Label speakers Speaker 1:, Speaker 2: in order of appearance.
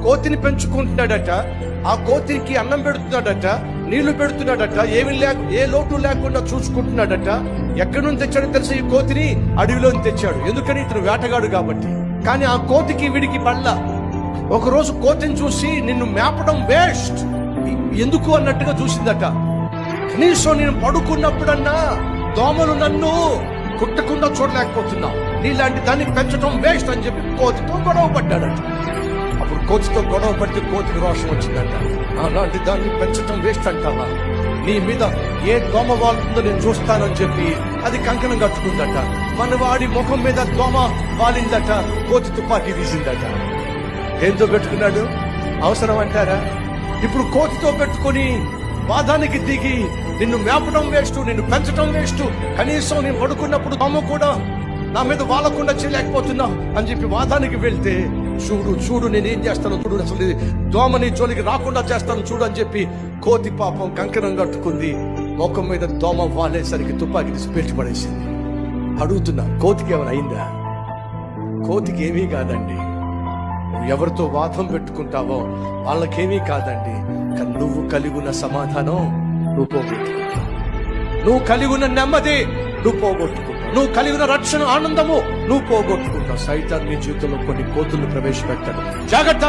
Speaker 1: కోతిని పెంచుకుంటున్నాడట, ఆ కోతికి అన్నం పెడుతున్నాడట, నీళ్లు పెడుతున్నాడట, ఏ లోటు లేకుండా చూసుకుంటున్నాడట. ఎక్కడి నుంచి తెచ్చాడో తెలుసా? ఈ కోతిని అడవిలో తెచ్చాడు. ఎందుకని? ఇతను వేటగాడు కాబట్టి. కానీ ఆ కోతికి వీడికి పళ్ళ. ఒకరోజు కోతిని చూసి నిన్ను మేపడం వేస్ట్ ఎందుకు అన్నట్టుగా చూసిందట. కనీసం నేను పడుకున్నప్పుడన్నా దోమలు నన్ను కుట్టకుండా చూడలేకపోతున్నా, నీలాంటి దాన్ని పెంచడం వేస్ట్ అని చెప్పి కోతితో గొడవ పడ్డాడట. అప్పుడు కోతితో గొడవ పడితే కోతికి రోషం వచ్చిందట. అలాంటి దాన్ని పెంచడం వేస్ట్ అంటావా? నీ మీద ఏ దోమ వాలుతుందో నేను చూస్తానని చెప్పి అది కంకణం కట్టుకుందట. మన వాడి ముఖం మీద దోమ వాలిందట. కోతి తుపాకీ తీసిందట. ఏంతో పెట్టుకున్నాడు? అవసరం అంటారా? ఇప్పుడు కోతితో పెట్టుకుని వాదానికి దిగి నిన్ను మేపడం వేస్ట్, నిన్ను పెంచడం వేస్ట్, కనీసం నేను పడుకున్నప్పుడు దోమ కూడా నా మీద వాలకుండా చేయలేకపోతున్నావు అని చెప్పి వాదానికి వెళ్తే, చూడు చూడు నేనేం చేస్తాను చూడు, అసలు దోమని జోలికి రాకుండా చేస్తాను చూడు అని చెప్పి కోతి పాపం కంకణం కట్టుకుంది. ముఖం మీద దోమ వాలేసరికి తుపాకీ తీసి పేల్చి పడేసింది. అడుగుతున్నా, కోతికి ఏమైనా అయిందా? కోతికి ఏమీ కాదండి. నువ్వు ఎవరితో వాదం పెట్టుకుంటావో వాళ్ళకేమీ కాదండి. కానీ నువ్వు కలిగి ఉన్న సమాధానం నువ్వు పోగొట్టుకుంటావు, నువ్వు కలిగి ఉన్న నెమ్మది నువ్వు పోగొట్టుకుంటావు, నువ్వు కలిగి ఉన్న రక్షణ ఆనందము నువ్వు పోగొట్టుకుంటావు. సైతాన్ నీ జీవితంలో కొన్ని కోతులు ప్రవేశపెట్టాడు. జాగ్రత్త.